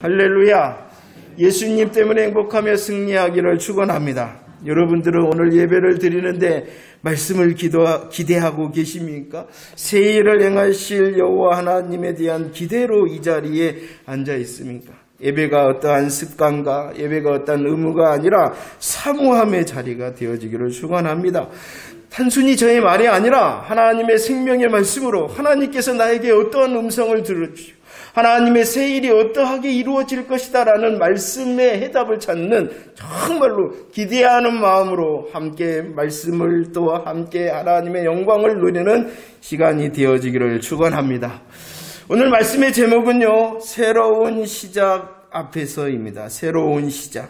할렐루야. 예수님 때문에 행복하며 승리하기를 축원합니다. 여러분들은 오늘 예배를 드리는데 말씀을 기대하고 계십니까? 새일을 행하실 여호와 하나님에 대한 기대로 이 자리에 앉아 있습니까? 예배가 어떠한 습관과 예배가 어떠한 의무가 아니라 사모함의 자리가 되어지기를 축원합니다. 단순히 저의 말이 아니라 하나님의 생명의 말씀으로 하나님께서 나에게 어떠한 음성을 들어주시고 하나님의 새 일이 어떠하게 이루어질 것이다 라는 말씀의 해답을 찾는 정말로 기대하는 마음으로 함께 말씀을 또 함께 하나님의 영광을 누리는 시간이 되어지기를 축원합니다. 오늘 말씀의 제목은요, 새로운 시작 앞에서입니다. 새로운 시작.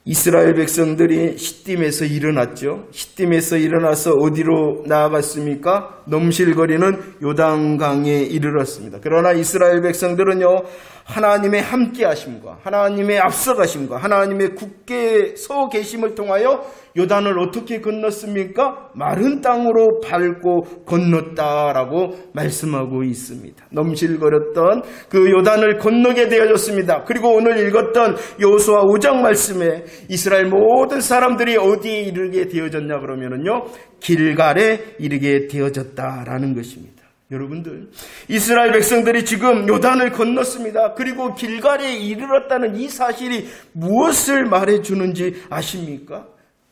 이스라엘 백성들이 시딤에서 일어났죠. 시딤에서 일어나서 어디로 나아갔습니까? 넘실거리는 요단강에 이르렀습니다. 그러나 이스라엘 백성들은요, 하나님의 함께하심과 하나님의 앞서가심과 하나님의 굳게 서 계심을 통하여 요단을 어떻게 건넜습니까? 마른 땅으로 밟고 건넜다라고 말씀하고 있습니다. 넘실거렸던 그 요단을 건너게 되어졌습니다. 그리고 오늘 읽었던 여호수아 5장 말씀에 이스라엘 모든 사람들이 어디에 이르게 되어졌냐 그러면은요, 길갈에 이르게 되어졌다라는 것입니다. 여러분들, 이스라엘 백성들이 지금 요단을 건넜습니다. 그리고 길갈에 이르렀다는 이 사실이 무엇을 말해주는지 아십니까?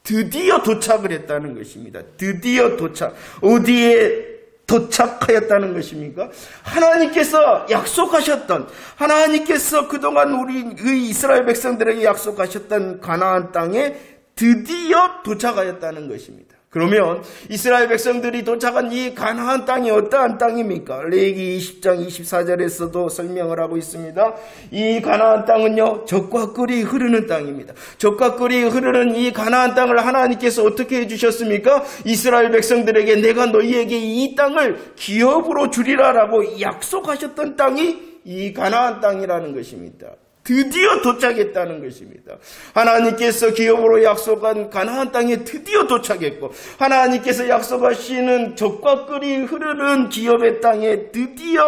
드디어 도착을 했다는 것입니다. 드디어 도착. 어디에 도착하였다는 것입니까? 하나님께서 약속하셨던, 하나님께서 그동안 우리 이스라엘 백성들에게 약속하셨던 가나안 땅에 드디어 도착하였다는 것입니다. 그러면 이스라엘 백성들이 도착한 이 가나안 땅이 어떠한 땅입니까? 레위기 20장 24절에서도 설명을 하고 있습니다. 이 가나안 땅은요, 젖과 꿀이 흐르는 땅입니다. 젖과 꿀이 흐르는 이 가나안 땅을 하나님께서 어떻게 해주셨습니까? 이스라엘 백성들에게 내가 너희에게 이 땅을 기업으로 주리라라고 약속하셨던 땅이 이 가나안 땅이라는 것입니다. 드디어 도착했다는 것입니다. 하나님께서 기업으로 약속한 가나안 땅에 드디어 도착했고, 하나님께서 약속하시는 젖과 꿀이 흐르는 기업의 땅에 드디어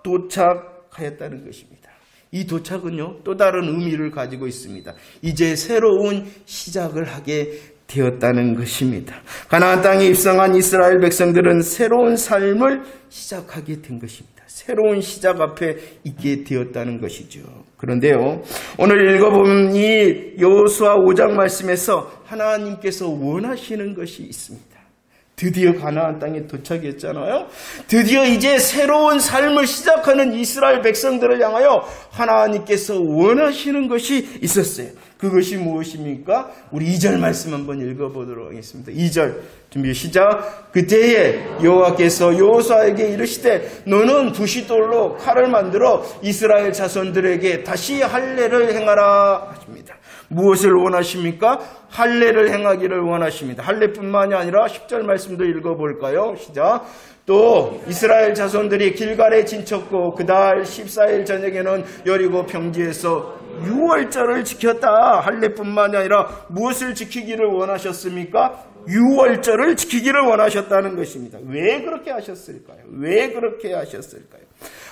도착하였다는 것입니다. 이 도착은요, 또 다른 의미를 가지고 있습니다. 이제 새로운 시작을 하게 되었다는 것입니다. 가나안 땅에 입성한 이스라엘 백성들은 새로운 삶을 시작하게 된 것입니다. 새로운 시작 앞에 있게 되었다는 것이죠. 그런데요, 오늘 읽어보면 이 여호수아 5장 말씀에서 하나님께서 원하시는 것이 있습니다. 드디어 가나안 땅에 도착했잖아요. 드디어 이제 새로운 삶을 시작하는 이스라엘 백성들을 향하여 하나님께서 원하시는 것이 있었어요. 그것이 무엇입니까? 우리 2절 말씀 한번 읽어보도록 하겠습니다. 2절 준비 시작. 그때에 여호와께서 여호수아에게 이르시되 너는 부싯돌로 칼을 만들어 이스라엘 자손들에게 다시 할례를 행하라 하십니다. 무엇을 원하십니까? 할례를 행하기를 원하십니다. 할례뿐만이 아니라 10절 말씀도 읽어볼까요? 시작. 또 이스라엘 자손들이 길갈에 진쳤고 그달 14일 저녁에는 여리고 평지에서 유월절을 지켰다. 할례뿐만이 아니라 무엇을 지키기를 원하셨습니까? 유월절을 지키기를 원하셨다는 것입니다. 왜 그렇게 하셨을까요?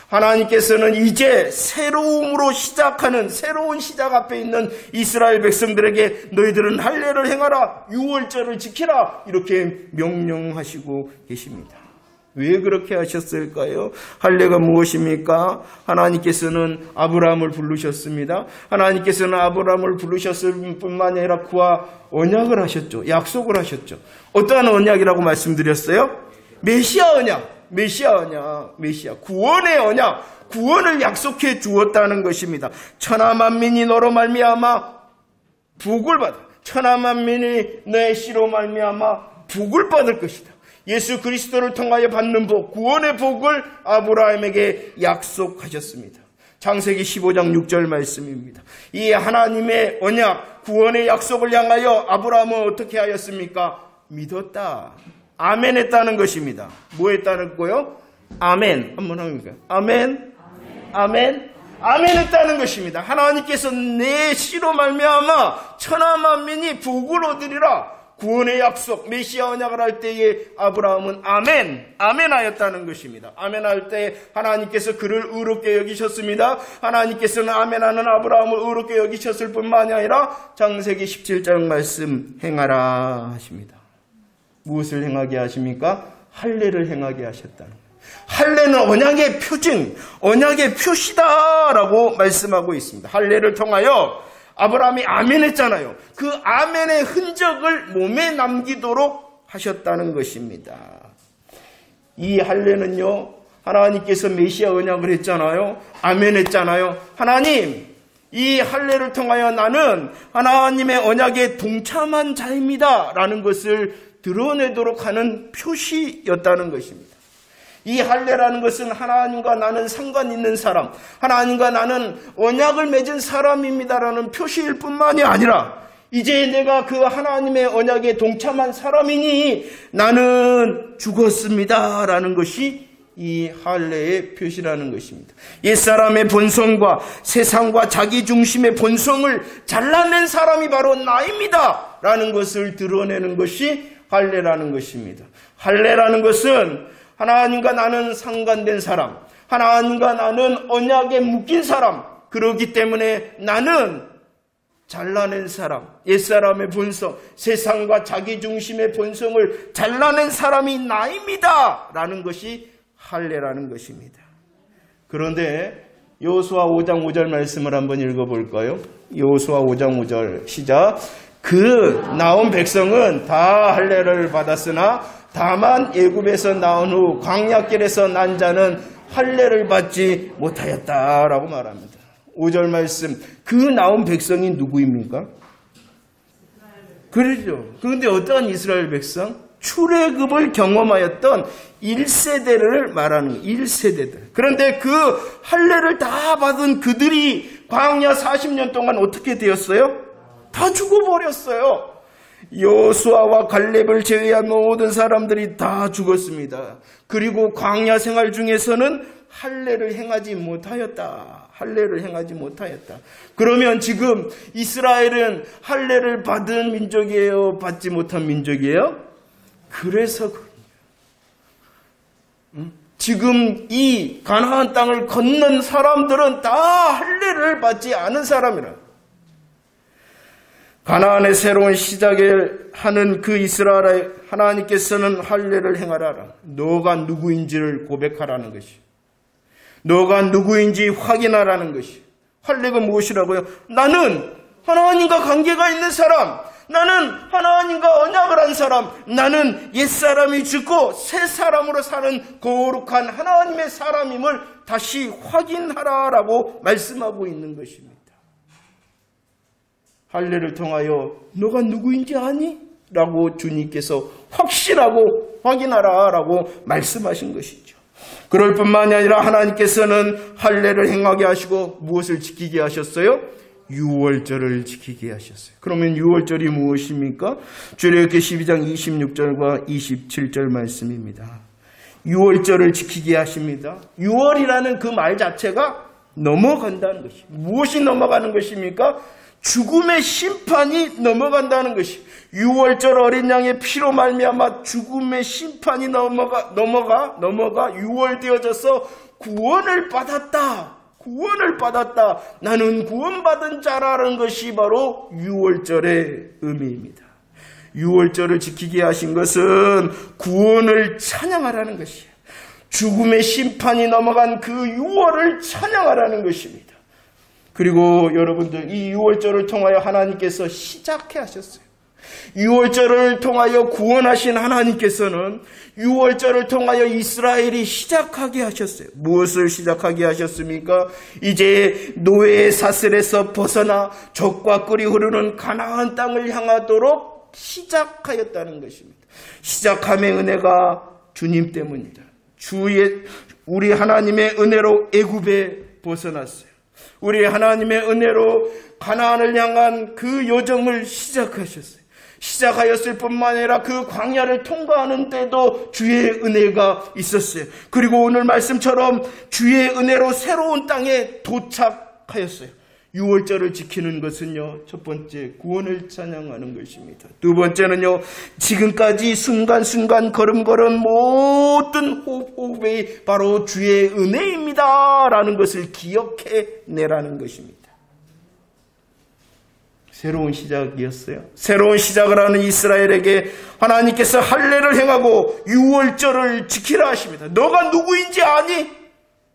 하나님께서는 이제 새로움으로 시작하는 새로운 시작 앞에 있는 이스라엘 백성들에게 너희들은 할례를 행하라, 유월절을 지키라 이렇게 명령하시고 계십니다. 왜 그렇게 하셨을까요? 할례가 무엇입니까? 하나님께서는 아브라함을 부르셨습니다. 하나님께서는 아브라함을 부르셨을 뿐만 아니라 그와 언약을 하셨죠. 약속을 하셨죠. 어떠한 언약이라고 말씀드렸어요? 메시아 언약. 구원의 언약. 구원을 약속해 주었다는 것입니다. 천하 만민이 너로 말미암아 복을 받아. 천하 만민이 너의 씨로 말미암아 복을 받을 것이다. 예수 그리스도를 통하여 받는 복, 구원의 복을 아브라함에게 약속하셨습니다. 창세기 15장 6절 말씀입니다. 이 하나님의 언약, 구원의 약속을 향하여 아브라함은 어떻게 하였습니까? 믿었다. 아멘 했다는 것입니다. 뭐 했다는 거요? 아멘. 한번 합니까? 아멘. 했다는 것입니다. 하나님께서 내 씨로 말미암아 천하 만민이 복을 얻으리라. 구원의 약속, 메시아 언약을 할 때에 아브라함은 아멘 하였다는 것입니다. 아멘 할 때 하나님께서 그를 의롭게 여기셨습니다. 하나님께서는 아멘하는 아브라함을 의롭게 여기셨을 뿐만이 아니라 창세기 17장 말씀 행하라 하십니다. 무엇을 행하게 하십니까? 할례를 행하게 하셨다는 거예요. 할례는 언약의 표징, 언약의 표시다라고 말씀하고 있습니다. 할례를 통하여 아브라함이 아멘했잖아요. 그 아멘의 흔적을 몸에 남기도록 하셨다는 것입니다. 이 할례는요, 하나님께서 메시아 언약을 했잖아요. 아멘했잖아요. 하나님, 이 할례를 통하여 나는 하나님의 언약에 동참한 자입니다 라는 것을 드러내도록 하는 표시였다는 것입니다. 이 할례라는 것은 하나님과 나는 상관 있는 사람, 하나님과 나는 언약을 맺은 사람입니다라는 표시일 뿐만이 아니라 이제 내가 그 하나님의 언약에 동참한 사람이니 나는 죽었습니다라는 것이 이 할례의 표시라는 것입니다. 옛사람의 본성과 세상과 자기 중심의 본성을 잘라낸 사람이 바로 나입니다 라는 것을 드러내는 것이 할례라는 것입니다. 할례라는 것은 하나님과 나는 상관된 사람, 하나님과 나는 언약에 묶인 사람, 그러기 때문에 나는 잘라낸 사람, 옛사람의 본성, 세상과 자기 중심의 본성을 잘라낸 사람이 나입니다 라는 것이 할례라는 것입니다. 그런데 여호수아 5장 5절 말씀을 한번 읽어볼까요? 여호수아 5장 5절 시작. 그 나온 백성은 다 할례를 받았으나 다만 애굽에서 나온 후 광야길에서 난 자는 할례를 받지 못하였다라고 말합니다. 5절 말씀, 그 나온 백성이 누구입니까? 그러죠. 그런데 어떠한 이스라엘 백성? 출애굽을 경험하였던 1세대를 말하는 1세대들. 그런데 그 할례를 다 받은 그들이 광야 40년 동안 어떻게 되었어요? 다 죽어버렸어요. 여호수아와 갈렙을 제외한 모든 사람들이 다 죽었습니다. 그리고 광야 생활 중에서는 할례를 행하지 못하였다. 할례를 행하지 못하였다. 그러면 지금 이스라엘은 할례를 받은 민족이에요? 받지 못한 민족이에요? 그래서 지금 이 가나안 땅을 건넌 사람들은 다 할례를 받지 않은 사람이라. 가나안의 새로운 시작을 하는 그 이스라엘 하나님께서는 할례를 행하라. 너가 누구인지를 고백하라는 것이. 너가 누구인지 확인하라는 것이. 할례가 무엇이라고요? 나는 하나님과 관계가 있는 사람. 나는 하나님과 언약을 한 사람. 나는 옛사람이 죽고 새 사람으로 사는 거룩한 하나님의 사람임을 다시 확인하라라고 말씀하고 있는 것입니다. 할례를 통하여 너가 누구인지 아니? 라고 주님께서 확실하고 확인하라 라고 말씀하신 것이죠. 그럴 뿐만이 아니라 하나님께서는 할례를 행하게 하시고 무엇을 지키게 하셨어요? 유월절을 지키게 하셨어요. 그러면 유월절이 무엇입니까? 출애굽기 12장 26절과 27절 말씀입니다. 유월절을 지키게 하십니다. 유월이라는 그 말 자체가 넘어간다는 것이. 무엇이 넘어가는 것입니까? 죽음의 심판이 넘어간다는 것이. 유월절 어린 양의 피로 말미암아 죽음의 심판이 넘어가 유월되어져서 구원을 받았다. 구원을 받았다. 나는 구원받은 자라는 것이 바로 유월절의 의미입니다. 유월절을 지키게 하신 것은 구원을 찬양하라는 것이에요. 죽음의 심판이 넘어간 그 유월을 찬양하라는 것입니다. 그리고 여러분들 이 유월절을 통하여 하나님께서 시작해 하셨어요. 유월절을 통하여 구원하신 하나님께서는 유월절을 통하여 이스라엘이 시작하게 하셨어요. 무엇을 시작하게 하셨습니까? 이제 노예의 사슬에서 벗어나 젖과 꿀이 흐르는 가나안 땅을 향하도록 시작하였다는 것입니다. 시작함의 은혜가 주님 때문이다. 우리 하나님의 은혜로 애굽에 벗어났어요. 우리 하나님의 은혜로 가나안을 향한 그 여정을 시작하셨어요. 시작하였을 뿐만 아니라 그 광야를 통과하는 때도 주의 은혜가 있었어요. 그리고 오늘 말씀처럼 주의 은혜로 새로운 땅에 도착하였어요. 유월절을 지키는 것은요, 첫 번째 구원을 찬양하는 것입니다. 두 번째는요, 지금까지 순간순간 걸음걸음 모든 호흡이 바로 주의 은혜입니다 라는 것을 기억해내라는 것입니다. 새로운 시작이었어요. 새로운 시작을 하는 이스라엘에게 하나님께서 할례를 행하고 유월절을 지키라 하십니다. 너가 누구인지 아니?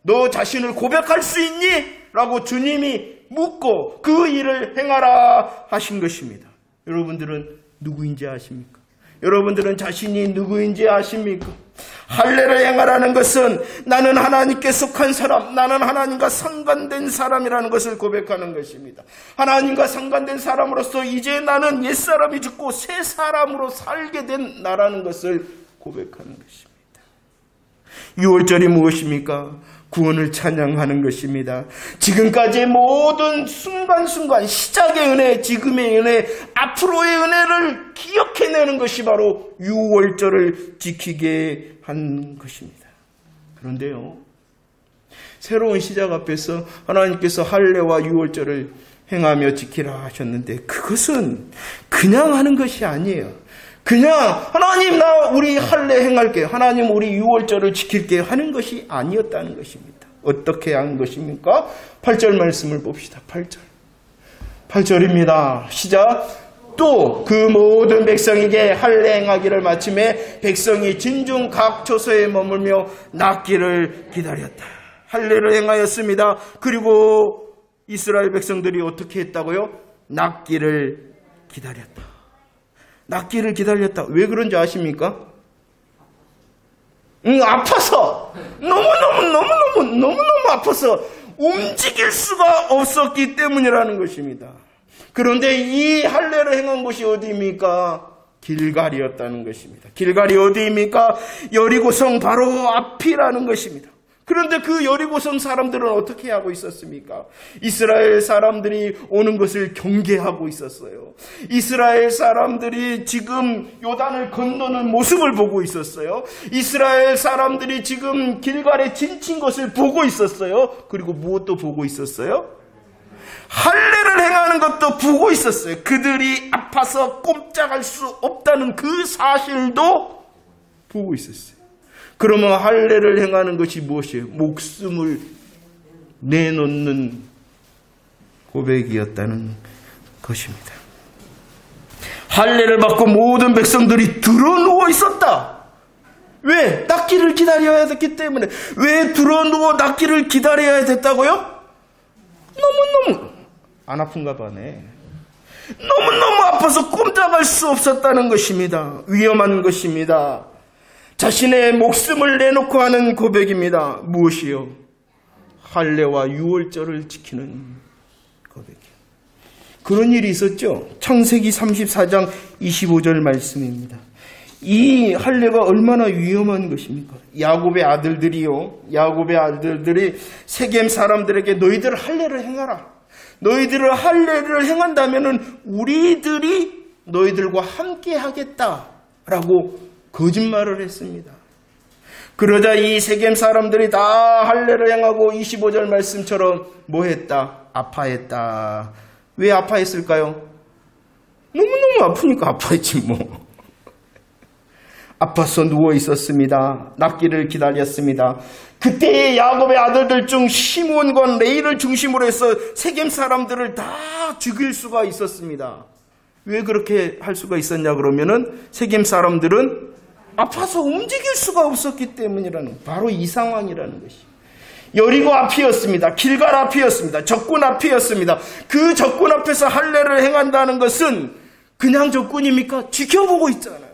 너 자신을 고백할 수 있니? 라고 주님이 묻고 그 일을 행하라 하신 것입니다. 여러분들은 누구인지 아십니까? 여러분들은 자신이 누구인지 아십니까? 할례를 행하라는 것은 나는 하나님께 속한 사람, 나는 하나님과 상관된 사람이라는 것을 고백하는 것입니다. 하나님과 상관된 사람으로서 이제 나는 옛사람이 죽고 새 사람으로 살게 된 나라는 것을 고백하는 것입니다. 유월절이 무엇입니까? 구원을 찬양하는 것입니다. 지금까지의 모든 순간순간 시작의 은혜, 지금의 은혜, 앞으로의 은혜를 기억해내는 것이 바로 유월절을 지키게 한 것입니다. 그런데요, 새로운 시작 앞에서 하나님께서 할례와 유월절을 행하며 지키라 하셨는데 그것은 그냥 하는 것이 아니에요. 그냥 하나님 우리 할례 행할게요, 하나님 우리 유월절을 지킬게요 하는 것이 아니었다는 것입니다. 어떻게 한 것입니까? 8절 말씀을 봅시다. 8절입니다. 시작. 또 그 모든 백성에게 할례 행하기를 마침에 백성이 진중 각 처소에 머물며 낫기를 기다렸다. 할례를 행하였습니다. 그리고 이스라엘 백성들이 어떻게 했다고요? 낫기를 기다렸다. 낫기를 기다렸다. 왜 그런지 아십니까? 아파서 너무너무 아파서 움직일 수가 없었기 때문이라는 것입니다. 그런데 이 할례를 행한 곳이 어디입니까? 길갈이었다는 것입니다. 길갈이 어디입니까? 여리고성 바로 앞이라는 것입니다. 그런데 그 여리고성 사람들은 어떻게 하고 있었습니까? 이스라엘 사람들이 오는 것을 경계하고 있었어요. 이스라엘 사람들이 지금 요단을 건너는 모습을 보고 있었어요. 이스라엘 사람들이 지금 길갈에 진친 것을 보고 있었어요. 그리고 무엇도 보고 있었어요? 할례를 행하는 것도 보고 있었어요. 그들이 아파서 꼼짝할 수 없다는 그 사실도 보고 있었어요. 그러면 할례를 행하는 것이 무엇이에요? 목숨을 내놓는 고백이었다는 것입니다. 할례를 받고 모든 백성들이 드러누워 있었다. 왜? 낫기를 기다려야 됐기 때문에. 왜 드러누워 낫기를 기다려야 됐다고요? 너무너무 안 아픈가 봐네. 너무너무 아파서 꼼짝할 수 없었다는 것입니다. 위험한 것입니다. 자신의 목숨을 내놓고 하는 고백입니다. 무엇이요? 할례와 유월절을 지키는 고백이요. 그런 일이 있었죠. 창세기 34장 25절 말씀입니다. 이 할례가 얼마나 위험한 것입니까? 야곱의 아들들이 세겜 사람들에게 너희들 할례를 행하라. 너희들을 할례를 행한다면은 우리들이 너희들과 함께 하겠다라고 거짓말을 했습니다. 그러자 이 세겜 사람들이 다 할례를 행하고 25절 말씀처럼 뭐 했다? 아파했다. 왜 아파했을까요? 너무너무 아프니까 아파했지 뭐. 아파서 누워 있었습니다. 낫기를 기다렸습니다. 그때의 야곱의 아들들 중 시므온과 레이를 중심으로 해서 세겜 사람들을 다 죽일 수가 있었습니다. 왜 그렇게 할 수가 있었냐 그러면은 세겜 사람들은 아파서 움직일 수가 없었기 때문이라는, 바로 이 상황이라는 것이. 여리고 앞이었습니다. 길갈 앞이었습니다. 적군 앞이었습니다. 그 적군 앞에서 할례를 행한다는 것은 그냥 적군입니까? 지켜보고 있잖아요.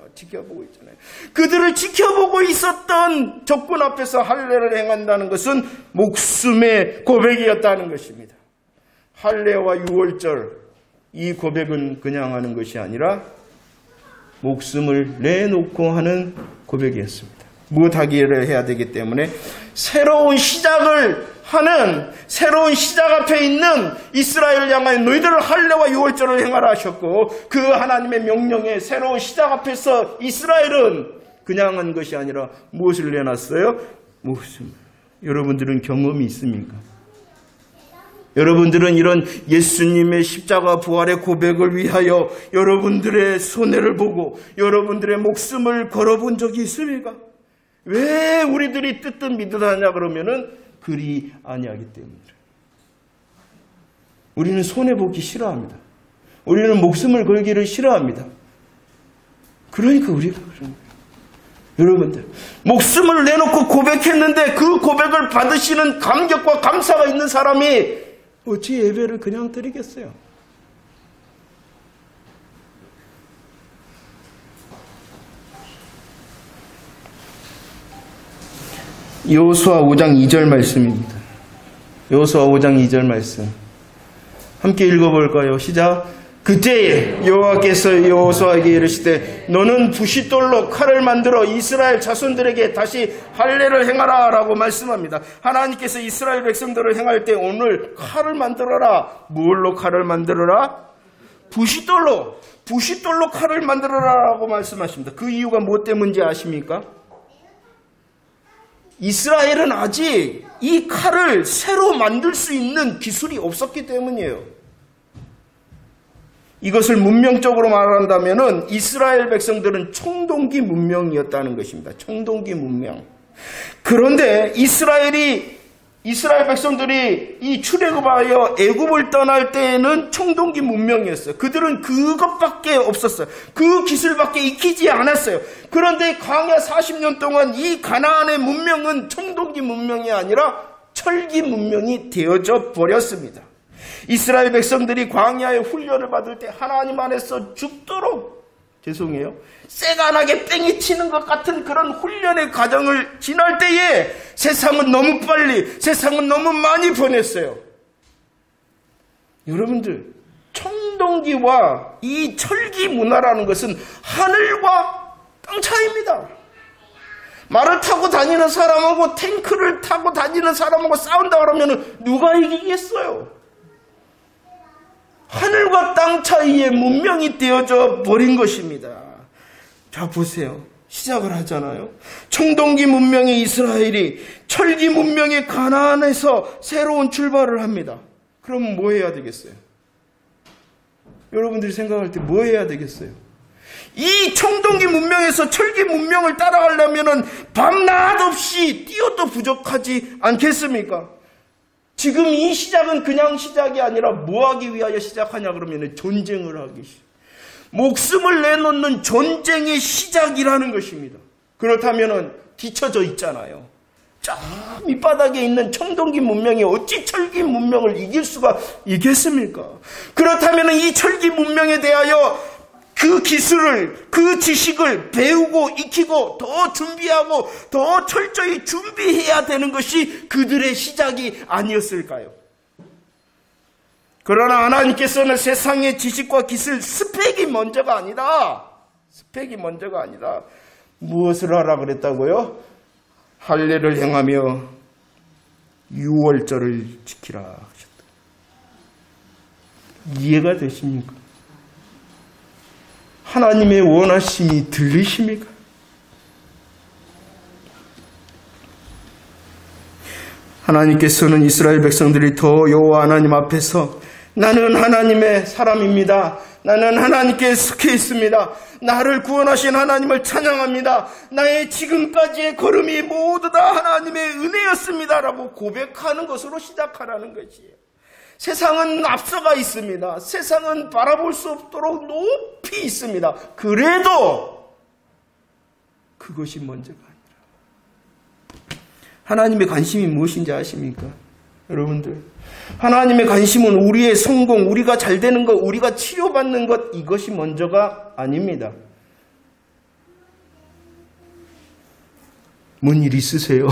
그들을 지켜보고 있었던 적군 앞에서 할례를 행한다는 것은 목숨의 고백이었다는 것입니다. 할례와 유월절, 이 고백은 그냥 하는 것이 아니라 목숨을 내놓고 하는 고백이었습니다. 무엇하기를 해야 되기 때문에 새로운 시작을 하는, 새로운 시작 앞에 있는 이스라엘을 향하여 너희들을 할례와 유월절을 행하라 하셨고, 그 하나님의 명령에 새로운 시작 앞에서 이스라엘은 그냥 한 것이 아니라 무엇을 내놨어요? 목숨. 여러분들은 경험이 있습니까? 여러분들은 이런 예수님의 십자가 부활의 고백을 위하여 여러분들의 손해를 보고 여러분들의 목숨을 걸어본 적이 있습니까? 왜 우리들이 뜻뜻 믿으라냐 그러면은 그리 아니하기 때문이에요. 우리는 손해보기 싫어합니다. 우리는 목숨을 걸기를 싫어합니다. 그러니까 우리가 그런 거예요. 여러분들, 목숨을 내놓고 고백했는데 그 고백을 받으시는 감격과 감사가 있는 사람이 어찌 예배를 그냥 드리겠어요? 여호수아 5장 2절 말씀입니다. 여호수아 5장 2절 말씀. 함께 읽어볼까요? 시작. 그때에 여호와께서 여호수아에게 이르시되 너는 부싯돌로 칼을 만들어 이스라엘 자손들에게 다시 할례를 행하라 라고 말씀합니다. 하나님께서 이스라엘 백성들을 행할 때 오늘 칼을 만들어라. 뭘로 칼을 만들어라? 부싯돌로 칼을 만들어라 라고 말씀하십니다. 그 이유가 무엇 때문인지 아십니까? 이스라엘은 아직 이 칼을 새로 만들 수 있는 기술이 없었기 때문이에요. 이것을 문명적으로 말한다면 이스라엘 백성들은 청동기 문명이었다는 것입니다. 청동기 문명. 그런데 이스라엘 백성들이 이 출애굽하여 애굽을 떠날 때에는 청동기 문명이었어요. 그들은 그것밖에 없었어요. 그 기술밖에 익히지 않았어요. 그런데 광야 40년 동안 이 가나안의 문명은 청동기 문명이 아니라 철기 문명이 되어져 버렸습니다. 이스라엘 백성들이 광야의 훈련을 받을 때 하나님 안에서 죽도록 쎄간하게 뺑이 치는 것 같은 그런 훈련의 과정을 지날 때에 세상은 너무 빨리, 세상은 너무 많이 변했어요. 여러분들, 청동기와 이 철기 문화라는 것은 하늘과 땅 차이입니다. 말을 타고 다니는 사람하고 탱크를 타고 다니는 사람하고 싸운다 그러면 누가 이기겠어요? 하늘과 땅 사이에 문명이 되어져 버린 것입니다. 자, 보세요. 시작을 하잖아요. 청동기 문명의 이스라엘이 철기 문명의 가나안에서 새로운 출발을 합니다. 그럼 뭐 해야 되겠어요? 여러분들이 생각할 때 뭐 해야 되겠어요? 이 청동기 문명에서 철기 문명을 따라가려면 밤낮 없이 뛰어도 부족하지 않겠습니까? 지금 이 시작은 그냥 시작이 아니라 뭐 하기 위하여 시작하냐 그러면 전쟁을 하기 시작. 목숨을 내놓는 전쟁의 시작이라는 것입니다. 그렇다면 뒤쳐져 있잖아요. 저 밑바닥에 있는 청동기 문명이 어찌 철기 문명을 이길 수가 있겠습니까? 그렇다면 이 철기 문명에 대하여 그 기술을, 그 지식을 배우고 익히고 더 준비하고 더 철저히 준비해야 되는 것이 그들의 시작이 아니었을까요? 그러나 하나님께서는 세상의 지식과 기술, 스펙이 먼저가 아니다. 무엇을 하라 그랬다고요? 할례를 행하며 유월절을 지키라 하셨다. 이해가 되십니까? 하나님의 원하심이 들리십니까? 하나님께서는 이스라엘 백성들이 더 여호와 하나님 앞에서 나는 하나님의 사람입니다. 나는 하나님께 속해 있습니다. 나를 구원하신 하나님을 찬양합니다. 나의 지금까지의 걸음이 모두 다 하나님의 은혜였습니다. 라고 고백하는 것으로 시작하라는 것이에요. 세상은 앞서가 있습니다. 세상은 바라볼 수 없도록 높이 있습니다. 그래도 그것이 먼저가 아니라 하나님의 관심이 무엇인지 아십니까? 여러분들, 하나님의 관심은 우리의 성공, 우리가 잘 되는 것, 우리가 치료받는 것, 이것이 먼저가 아닙니다. 뭔 일 있으세요?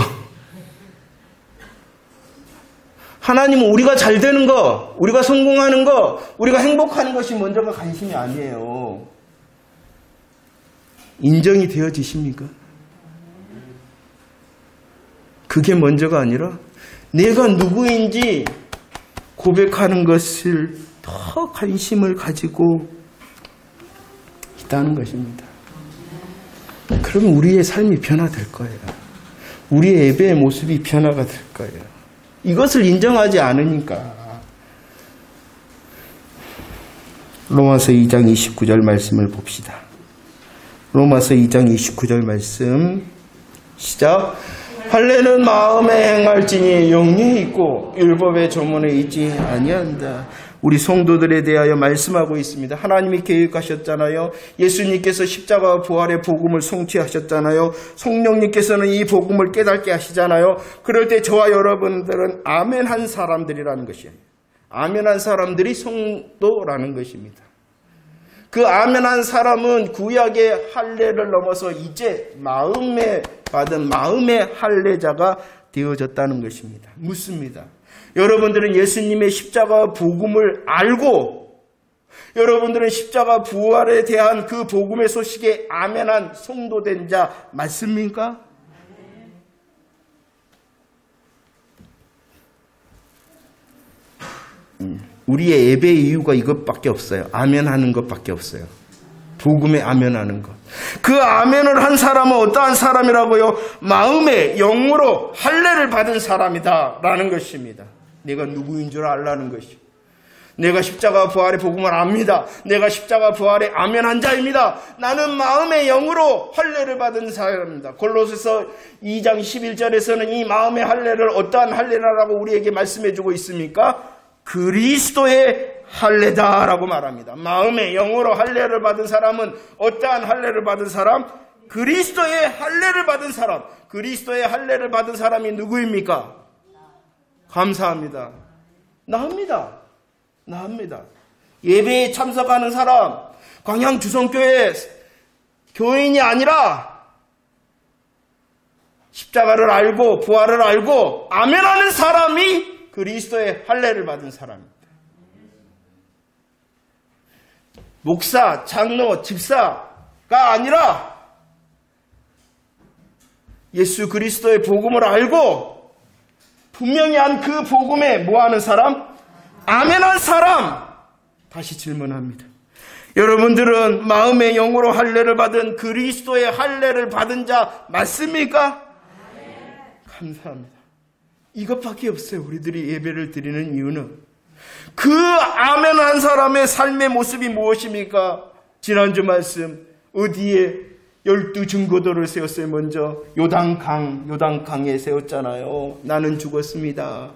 하나님은 우리가 잘 되는 거, 우리가 성공하는 거, 우리가 행복하는 것이 먼저가 관심이 아니에요. 인정이 되어지십니까? 그게 먼저가 아니라 내가 누구인지 고백하는 것을 더 관심을 가지고 있다는 것입니다. 그럼 우리의 삶이 변화될 거예요. 우리의 예배의 모습이 변화가 될 거예요. 이것을 인정하지 않으니까 로마서 2장 29절 말씀을 봅시다. 로마서 2장 29절 말씀 시작. 할례는 마음에 행할지니 영리에 있고 율법의 조문에 있지 아니한다. 우리 성도들에 대하여 말씀하고 있습니다. 하나님이 계획하셨잖아요. 예수님께서 십자가와 부활의 복음을 성취하셨잖아요. 성령님께서는 이 복음을 깨닫게 하시잖아요. 그럴 때 저와 여러분들은 아멘한 사람들이라는 것이에요. 아멘한 사람들이 성도라는 것입니다. 그 아멘한 사람은 구약의 할례를 넘어서 이제 마음에 받은 마음의 할례자가 되어졌다는 것입니다. 묻습니다. 여러분들은 예수님의 십자가 복음을 알고 여러분들은 십자가 부활에 대한 그 복음의 소식에 아멘한 성도된 자 맞습니까? 우리의 예배의 이유가 이것밖에 없어요. 아멘하는 것밖에 없어요. 복음에 아멘하는 것. 그 아멘을 한 사람은 어떠한 사람이라고요? 마음에 영으로 할례를 받은 사람이다 라는 것입니다. 내가 누구인 줄 알라는 것이. 내가 십자가 부활의 복음을 압니다. 내가 십자가 부활의 아멘한 자입니다. 나는 마음의 영으로 할례를 받은 사람입니다. 골로새서 2장 11절에서는 이 마음의 할례를 어떠한 할례라고 우리에게 말씀해주고 있습니까? 그리스도의 할례다라고 말합니다. 마음의 영으로 할례를 받은 사람은 어떠한 할례를 받은 사람? 그리스도의 할례를 받은 사람. 그리스도의 할례를 받은 사람이 누구입니까? 감사합니다. 나입니다. 나입니다. 예배에 참석하는 사람, 광양 주성교회 교인이 아니라 십자가를 알고 부활을 알고 아멘하는 사람이 그리스도의 할례를 받은 사람입니다. 목사, 장로, 집사가 아니라 예수 그리스도의 복음을 알고 분명히 한 그 복음에 뭐하는 사람? 아멘한 사람. 다시 질문합니다. 여러분들은 마음의 영으로 할례를 받은 그리스도의 할례를 받은 자 맞습니까? 감사합니다. 이것밖에 없어요. 우리들이 예배를 드리는 이유는 그 아멘한 사람의 삶의 모습이 무엇입니까? 지난주 말씀 어디에 12 증거도를 세웠어요. 먼저 요단강에 세웠잖아요. 나는 죽었습니다.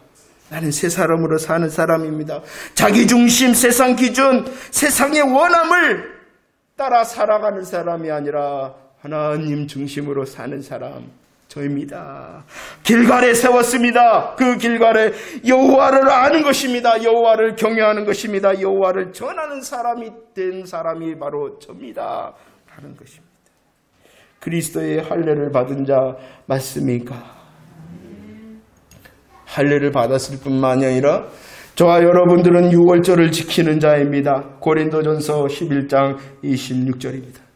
나는 새 사람으로 사는 사람입니다. 자기 중심, 세상 기준, 세상의 원함을 따라 살아가는 사람이 아니라 하나님 중심으로 사는 사람, 저입니다. 길갈에 세웠습니다. 그 길갈에 여호와를 아는 것입니다. 여호와를 경외하는 것입니다. 여호와를 전하는 사람이 된 사람이 바로 저입니다. 하는 것입니다. 그리스도의 할례를 받은 자 맞습니까? 할례를 받았을 뿐만이 아니라 저와 여러분들은 유월절을 지키는 자입니다. 고린도전서 11장 26절입니다.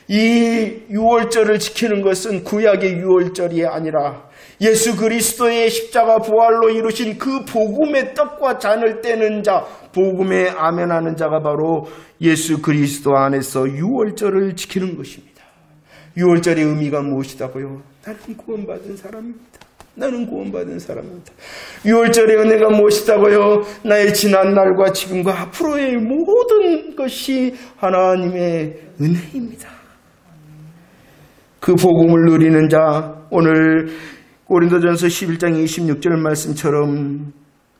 이 유월절을 지키는 것은 구약의 유월절이 아니라 예수 그리스도의 십자가 부활로 이루신 그 복음의 떡과 잔을 떼는 자, 복음에 아멘하는 자가 바로 예수 그리스도 안에서 유월절을 지키는 것입니다. 유월절의 의미가 무엇이다고요? 나는 구원받은 사람입니다. 나는 구원받은 사람입니다. 유월절의 은혜가 무엇이다고요? 나의 지난 날과 지금과 앞으로의 모든 것이 하나님의 은혜입니다. 그 복음을 누리는 자, 오늘 고린도전서 11장 26절 말씀처럼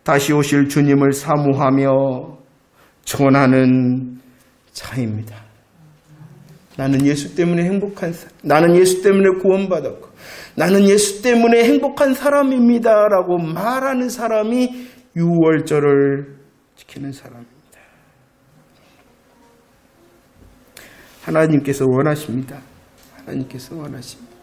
다시 오실 주님을 사모하며 전하는 자입니다. 나는 예수 때문에 행복한 사람, 나는 예수 때문에 구원받았고 나는 예수 때문에 행복한 사람입니다 라고 말하는 사람이 유월절을 지키는 사람입니다. 하나님께서 원하십니다. 하나님께서 원하십니다.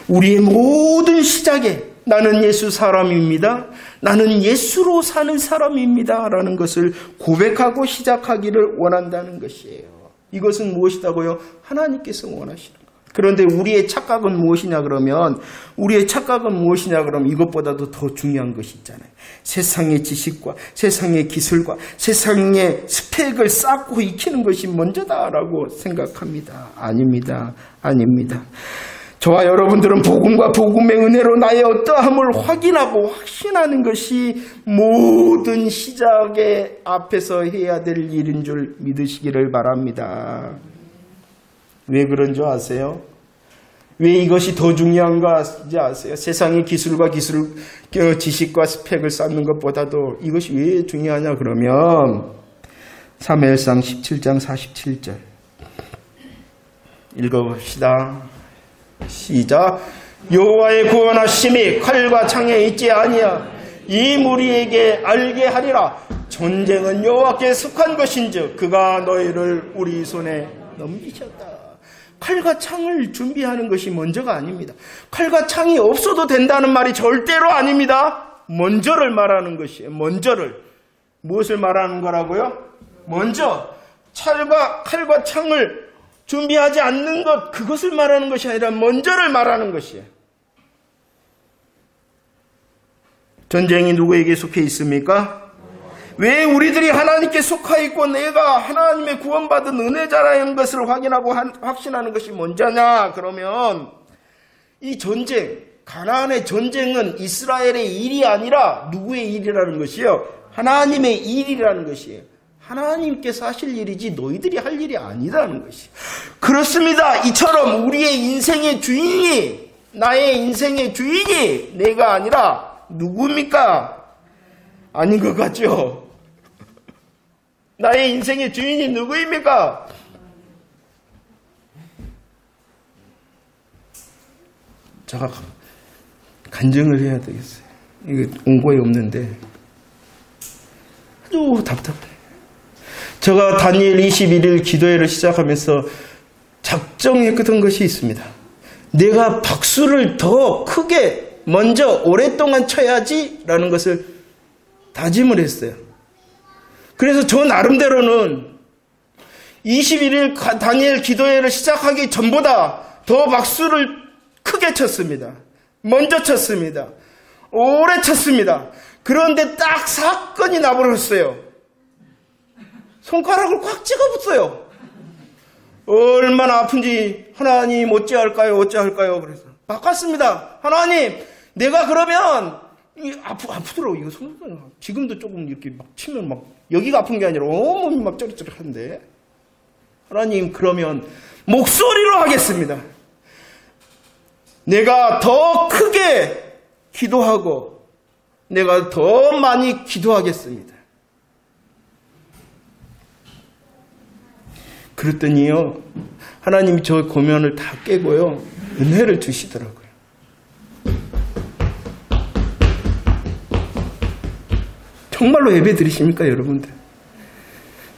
우리의 모든 시작에 나는 예수 사람입니다. 나는 예수로 사는 사람입니다 라는 것을 고백하고 시작하기를 원한다는 것이에요. 이것은 무엇이다고요? 하나님께서 원하시는 것. 그런데 우리의 착각은 무엇이냐 그러면 이것보다도 더 중요한 것이 있잖아요. 세상의 지식과 세상의 기술과 세상의 스펙을 쌓고 익히는 것이 먼저다라고 생각합니다. 아닙니다. 저와 여러분들은 복음과 복음의 은혜로 나의 어떠함을 확인하고 확신하는 것이 모든 시작의 앞에서 해야 될 일인 줄 믿으시기를 바랍니다. 왜 그런 줄 아세요? 왜 이것이 더 중요한지 아세요? 세상의 기술과 지식과 스펙을 쌓는 것보다도 이것이 왜 중요하냐 그러면 사무엘상 17장 47절 읽어봅시다. 시작. 여호와의 구원하심이 칼과 창에 있지 아니야. 이 무리에게 알게 하리라. 전쟁은 여호와께 속한 것인즉 그가 너희를 우리 손에 넘기셨다. 칼과 창을 준비하는 것이 먼저가 아닙니다. 칼과 창이 없어도 된다는 말이 절대로 아닙니다. 먼저를 말하는 것이에요. 먼저를. 무엇을 말하는 거라고요? 먼저 칼과 창을 준비하지 않는 것, 그것을 말하는 것이 아니라 먼저를 말하는 것이에요. 전쟁이 누구에게 속해 있습니까? 왜 우리들이 하나님께 속해 있고 내가 하나님의 구원받은 은혜자라는 것을 확인하고 확신하는 것이 먼저냐? 그러면 이 전쟁, 가나안의 전쟁은 이스라엘의 일이 아니라 누구의 일이라는 것이요? 하나님의 일이라는 것이에요. 하나님께서 하실 일이지 너희들이 할 일이 아니라는 것이. 그렇습니다. 이처럼 우리의 인생의 주인이, 나의 인생의 주인이 내가 아니라 누구입니까? 아닌 것 같죠? 나의 인생의 주인이 누구입니까? 제가 간증을 해야 되겠어요. 이거 온고에 없는데 아주 답답해. 제가 다니엘 21일 기도회를 시작하면서 작정했던 것이 있습니다. 내가 박수를 더 크게 먼저 오랫동안 쳐야지 라는 것을 다짐을 했어요. 그래서 저 나름대로는 21일 다니엘 기도회를 시작하기 전보다 더 박수를 크게 쳤습니다. 먼저 쳤습니다. 오래 쳤습니다. 그런데 딱 사건이 나버렸어요. 손가락을 꽉 찍어붙어요. 얼마나 아픈지 하나님 어찌할까요? 그래서 바꿨습니다. 하나님, 내가 그러면 아프더라고. 이거 손가락 지금도 조금 이렇게 막 치면 막 여기가 아픈 게 아니라 온몸이 막 쩌릿쩌릿한데. 하나님, 그러면 목소리로 하겠습니다. 내가 더 크게 기도하고 내가 더 많이 기도하겠습니다. 그랬더니요, 하나님이 저 고면을 다 깨고요, 은혜를 주시더라고요. 정말로 예배 드리십니까, 여러분들?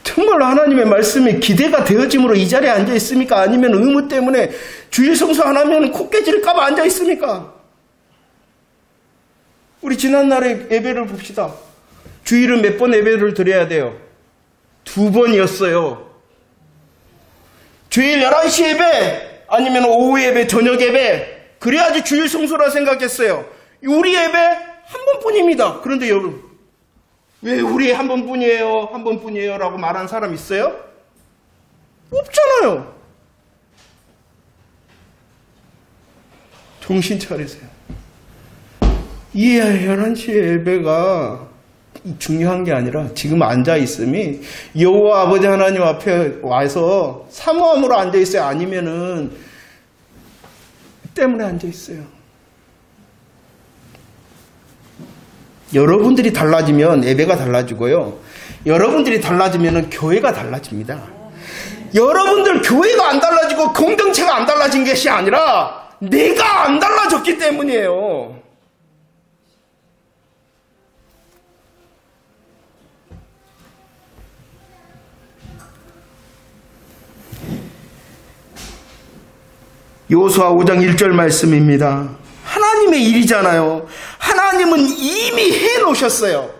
정말로 하나님의 말씀이 기대가 되어짐으로 이 자리에 앉아 있습니까? 아니면 의무 때문에 주일 성수 안 하면 코 깨질까봐 앉아 있습니까? 우리 지난날의 예배를 봅시다. 주일은 몇 번 예배를 드려야 돼요? 2번이었어요. 주일 11시 예배, 아니면 오후 예배, 저녁 예배, 그래야지 주일 성수라 생각했어요. 우리 예배 한 번뿐입니다. 그런데 여러분, 왜 우리 한 번뿐이에요, 한 번뿐이에요 라고 말하는 사람 있어요? 없잖아요. 정신 차리세요. 이 11시 예배가 중요한 게 아니라 지금 앉아있음이 여호와 아버지 하나님 앞에 와서 사모함으로 앉아있어요? 아니면은 때문에 앉아있어요? 여러분들이 달라지면 예배가 달라지고요. 여러분들이 달라지면 교회가 달라집니다. 여러분들 교회가 안 달라지고 공동체가 안 달라진 것이 아니라 내가 안 달라졌기 때문이에요. 여호수아 5장 1절 말씀입니다. 하나님의 일이잖아요. 하나님은 이미 해놓으셨어요.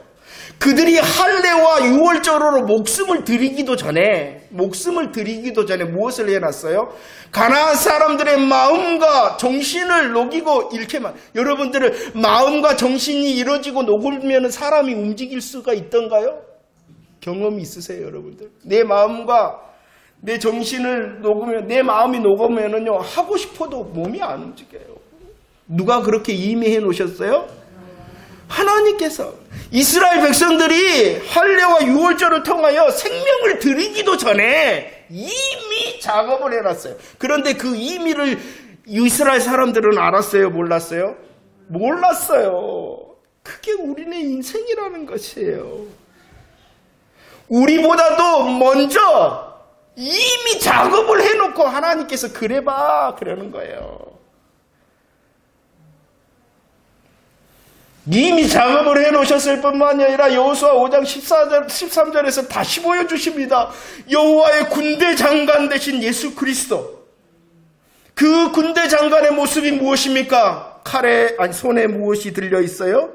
그들이 할례와 유월절으로 목숨을 드리기도 전에 무엇을 해놨어요? 가나안 사람들의 마음과 정신을 녹이고 잃게만. 여러분들은 마음과 정신이 이루어지고 녹으면 사람이 움직일 수가 있던가요? 경험이 있으세요, 여러분들? 내 마음과 내 정신을 녹으면, 내 마음이 녹으면은요, 하고 싶어도 몸이 안 움직여요. 누가 그렇게 임의해 놓으셨어요? 하나님께서. 이스라엘 백성들이 할례와 유월절을 통하여 생명을 드리기도 전에 이미 작업을 해놨어요. 그런데 그 임의를 이스라엘 사람들은 알았어요? 몰랐어요? 몰랐어요. 그게 우리네 인생이라는 것이에요. 우리보다도 먼저 이미 작업을 해놓고 하나님께서 그래봐 그러는 거예요. 이미 작업을 해놓으셨을 뿐만이 아니라 여호수아 5장 13절에서 다시 보여주십니다. 여호와의 군대 장관 되신 예수 그리스도. 그 군대 장관의 모습이 무엇입니까? 손에 무엇이 들려 있어요?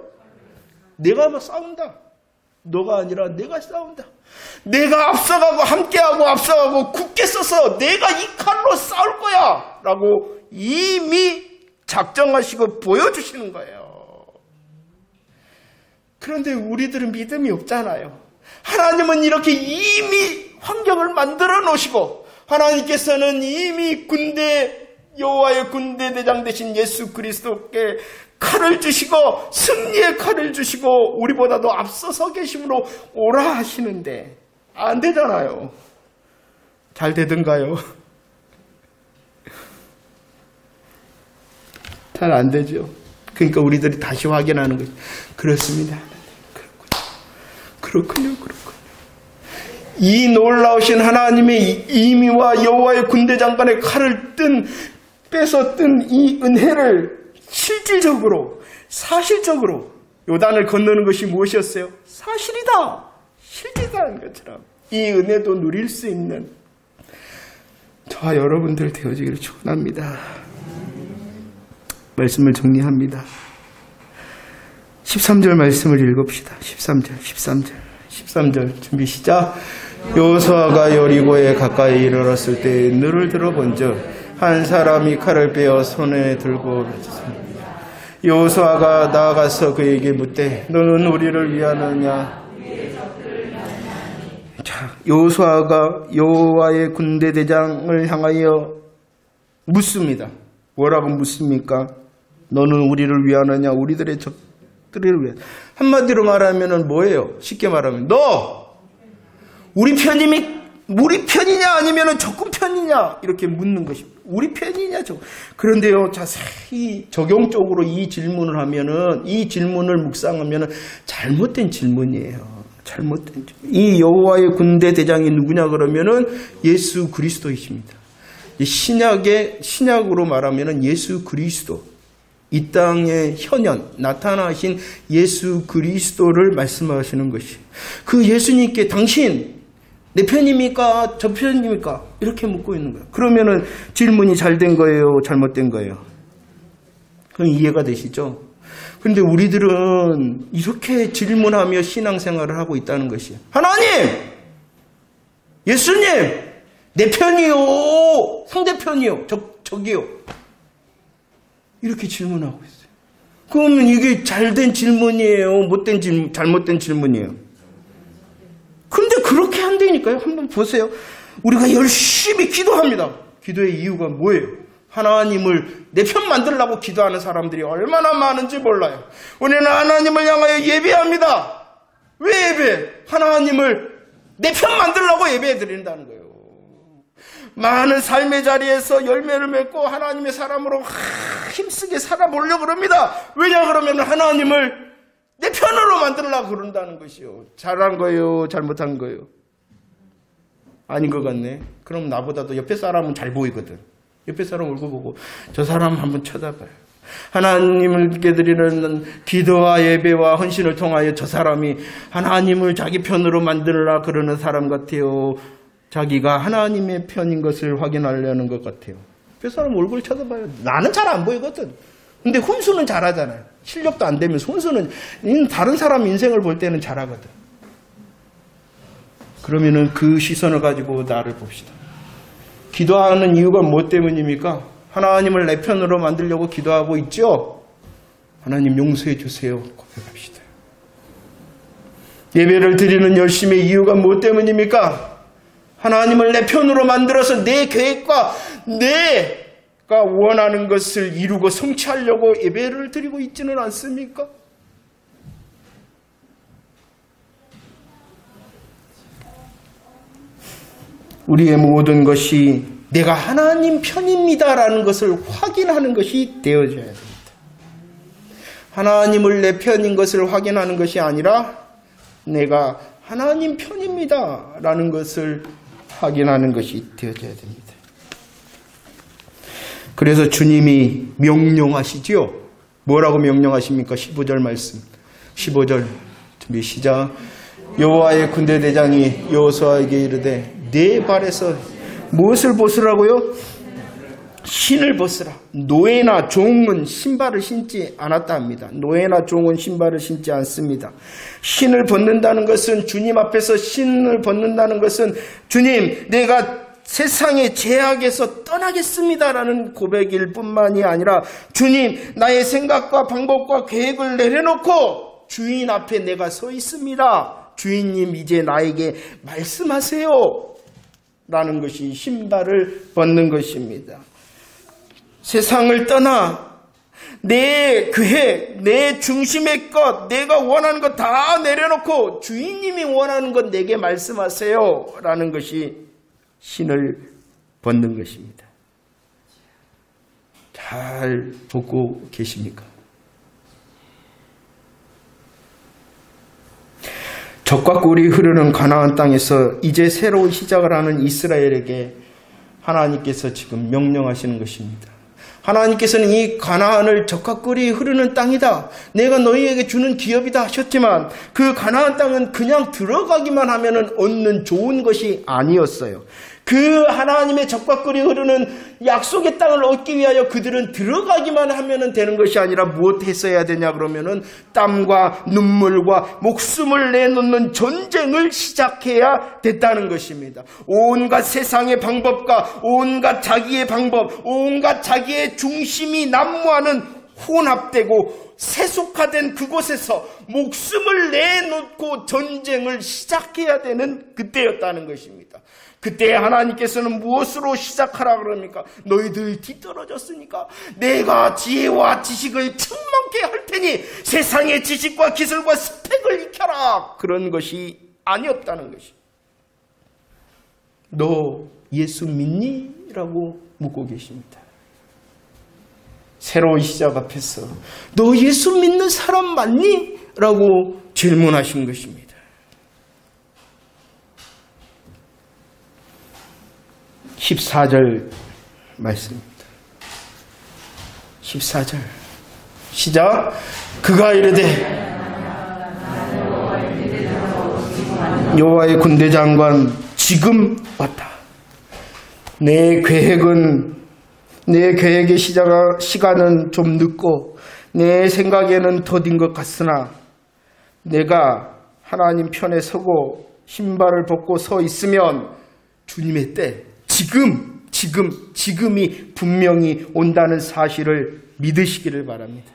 내가 뭐 싸운다. 너가 아니라 내가 싸운다. 내가 앞서가고 함께하고 앞서가고 굳게 서서 내가 이 칼로 싸울 거야 라고 이미 작정하시고 보여주시는 거예요. 그런데 우리들은 믿음이 없잖아요. 하나님은 이렇게 이미 환경을 만들어 놓으시고 하나님께서는 이미 여호와의 군대 대장 되신 예수 그리스도께 칼을 주시고 승리의 칼을 주시고 우리보다도 앞서서 계심으로 오라 하시는데 안 되잖아요. 잘 되던가요? 잘 안 되죠. 그러니까 우리들이 다시 확인하는 거죠. 그렇습니다. 그렇군요. 이 놀라우신 하나님의 임의와 여호와의 군대 장관의 칼을 빼서 뜬 이 은혜를 실질적으로 사실적으로 요단을 건너는 것이 무엇이었어요? 사실이다. 실질적인 것처럼 이 은혜도 누릴 수 있는 저와 여러분들 되어지기를 축원합니다. 말씀을 정리합니다. 13절 말씀을 읽읍시다. 13절 준비 시작. 여호수아가 여리고에 가까이 이르렀을 때 눈을 들어본즉 한 사람이 칼을 빼어 손에 들고 여호수아가 나아가서 그에게 묻되 너는 우리를 위하느냐? 자, 여호수아가 여호와의 군대 대장을 향하여 묻습니다. 뭐라고 묻습니까? 너는 우리를 위하느냐? 우리들의 적들을 위해. 한마디로 말하면 뭐예요? 쉽게 말하면 너 우리 편이냐 아니면 적군 편이냐 이렇게 묻는 것입니다. 우리 편이냐 그런데요, 자세히 적용적으로 이 질문을 하면은 이 질문을 묵상하면은 잘못된 질문이에요. 잘못된 질문. 이 여호와의 군대 대장이 누구냐 그러면은 예수 그리스도이십니다. 신약으로 말하면은 예수 그리스도. 이 땅에 현현 나타나신 예수 그리스도를 말씀하시는 것이 그 예수님께 당신 내 편입니까? 저 편입니까? 이렇게 묻고 있는 거예요. 그러면은 질문이 잘된 거예요? 잘못된 거예요? 그럼 이해가 되시죠? 그런데 우리들은 이렇게 질문하며 신앙생활을 하고 있다는 것이에요. 하나님! 예수님! 내 편이요? 상대편이요? 저기요? 이렇게 질문하고 있어요. 그러면 이게 잘된 질문이에요? 잘못된 질문이에요? 근데 그렇게 안 되니까요. 한번 보세요. 우리가 열심히 기도합니다. 기도의 이유가 뭐예요? 하나님을 내 편 만들려고 기도하는 사람들이 얼마나 많은지 몰라요. 우리는 하나님을 향하여 예배합니다. 왜 예배? 하나님을 내 편 만들려고 예배 드린다는 거예요. 많은 삶의 자리에서 열매를 맺고 하나님의 사람으로 힘쓰게 살아보려고 그럽니다. 왜냐 그러면 하나님을 내 편으로 만들려고 그런다는 것이요. 잘한 거예요? 잘못한 거예요? 아닌 것 같네. 그럼 나보다도 옆에 사람은 잘 보이거든. 옆에 사람 얼굴 보고 저 사람 한번 쳐다봐요. 하나님께 드리는 기도와 예배와 헌신을 통하여 저 사람이 하나님을 자기 편으로 만들라 그러는 사람 같아요. 자기가 하나님의 편인 것을 확인하려는 것 같아요. 옆에 사람 얼굴 쳐다봐요. 나는 잘 안 보이거든. 근데 훈수는 잘하잖아요. 실력도 안 되면서 훈수는 다른 사람 인생을 볼 때는 잘하거든. 그러면은 그 시선을 가지고 나를 봅시다. 기도하는 이유가 뭐 때문입니까? 하나님을 내 편으로 만들려고 기도하고 있죠? 하나님 용서해 주세요. 고백합시다. 예배를 드리는 열심의 이유가 뭐 때문입니까? 하나님을 내 편으로 만들어서 내 계획과 내가 원하는 것을 이루고 성취하려고 예배를 드리고 있지는 않습니까? 우리의 모든 것이 내가 하나님 편입니다라는 것을 확인하는 것이 되어져야 됩니다. 하나님을 내 편인 것을 확인하는 것이 아니라 내가 하나님 편입니다라는 것을 확인하는 것이 되어져야 됩니다. 그래서 주님이 명령하시지요. 뭐라고 명령하십니까? 15절 말씀. 15절 준비 시작. 여호와의 군대 대장이 여호수아에게 이르되 네 발에서 무엇을 벗으라고요? 신을 벗으라. 노예나 종은 신발을 신지 않았다 합니다. 노예나 종은 신발을 신지 않습니다. 신을 벗는다는 것은 주님 앞에서 신을 벗는다는 것은 주님 내가 세상의 죄악에서 떠나겠습니다라는 고백일 뿐만이 아니라 주님 나의 생각과 방법과 계획을 내려놓고 주인 앞에 내가 서 있습니다. 주인님 이제 나에게 말씀하세요 라는 것이 신발을 벗는 것입니다. 세상을 떠나 내 계획, 내 중심의 것, 내가 원하는 것 다 내려놓고 주인님이 원하는 것 내게 말씀하세요 라는 것이 신을 벗는 것입니다. 잘 보고 계십니까? 젖과 꿀이 흐르는 가나안 땅에서 이제 새로운 시작을 하는 이스라엘에게 하나님께서 지금 명령하시는 것입니다. 하나님께서는 이 가나안을 젖과 꿀이 흐르는 땅이다. 내가 너희에게 주는 기업이다 하셨지만 그 가나안 땅은 그냥 들어가기만 하면 얻는 좋은 것이 아니었어요. 그 하나님의 젖과 꿀이 흐르는 약속의 땅을 얻기 위하여 그들은 들어가기만 하면 되는 것이 아니라 무엇 했어야 되냐 그러면은 땀과 눈물과 목숨을 내놓는 전쟁을 시작해야 됐다는 것입니다. 온갖 세상의 방법과 온갖 자기의 방법, 온갖 자기의 중심이 난무하는 혼합되고 세속화된 그곳에서 목숨을 내놓고 전쟁을 시작해야 되는 그때였다는 것입니다. 그때 하나님께서는 무엇으로 시작하라 그럽니까? 너희들 뒤떨어졌으니까 내가 지혜와 지식을 충만케 할 테니 세상의 지식과 기술과 스펙을 익혀라. 그런 것이 아니었다는 것이. 너 예수 믿니? 라고 묻고 계십니다. 새로운 시작 앞에서 너 예수 믿는 사람 맞니? 라고 질문하신 것입니다. 14절 말씀입니다. 14절 시작. 그가 이르되 여호와의 군대 장관 지금 왔다. 내 계획의 시간은 좀 늦고 내 생각에는 더딘 것 같으나 내가 하나님 편에 서고 신발을 벗고 서 있으면 주님의 때 지금이 분명히 온다는 사실을 믿으시기를 바랍니다.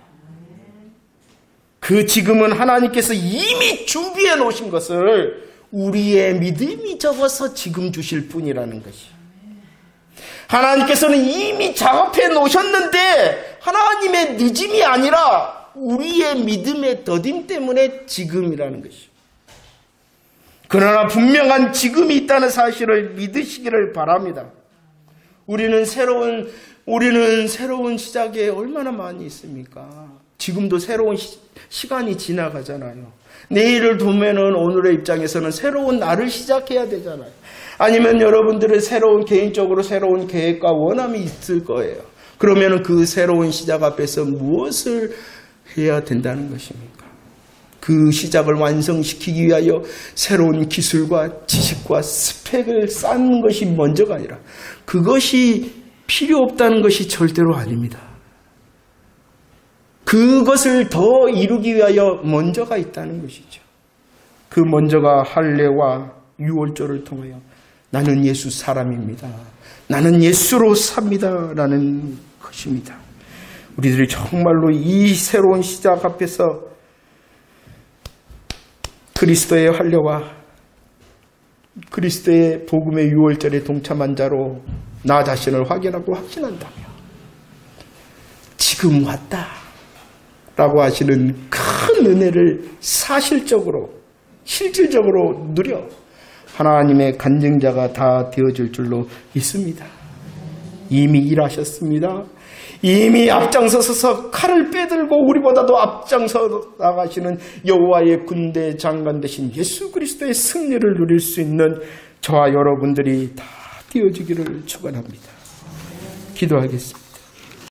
그 지금은 하나님께서 이미 준비해 놓으신 것을 우리의 믿음이 적어서 지금 주실 뿐이라는 것이. 하나님께서는 이미 작업해 놓으셨는데 하나님의 늦음이 아니라 우리의 믿음의 더딤 때문에 지금이라는 것이. 그러나 분명한 지금이 있다는 사실을 믿으시기를 바랍니다. 우리는 새로운 시작에 얼마나 많이 있습니까? 지금도 새로운 시간이 지나가잖아요. 내일을 두면은 오늘의 입장에서는 새로운 날을 시작해야 되잖아요. 아니면 여러분들은 개인적으로 새로운 계획과 원함이 있을 거예요. 그러면은 그 새로운 시작 앞에서 무엇을 해야 된다는 것입니까? 그 시작을 완성시키기 위하여 새로운 기술과 지식과 스펙을 쌓는 것이 먼저가 아니라 그것이 필요 없다는 것이 절대로 아닙니다. 그것을 더 이루기 위하여 먼저가 있다는 것이죠. 그 먼저가 할례와 유월절을 통하여 나는 예수 사람입니다. 나는 예수로 삽니다. 라는 것입니다. 우리들이 정말로 이 새로운 시작 앞에서 그리스도의 할례와 그리스도의 복음의 유월절에 동참한 자로 나 자신을 확인하고 확신한다면 지금 왔다 라고 하시는 큰 은혜를 사실적으로 실질적으로 누려 하나님의 간증자가 다 되어줄 줄로 믿습니다. 이미 일하셨습니다. 이미 앞장서서 칼을 빼들고 우리보다도 앞장서 나가시는 여호와의 군대 장관 되신 예수 그리스도의 승리를 누릴 수 있는 저와 여러분들이 다 되어지기를 축원합니다. 기도하겠습니다.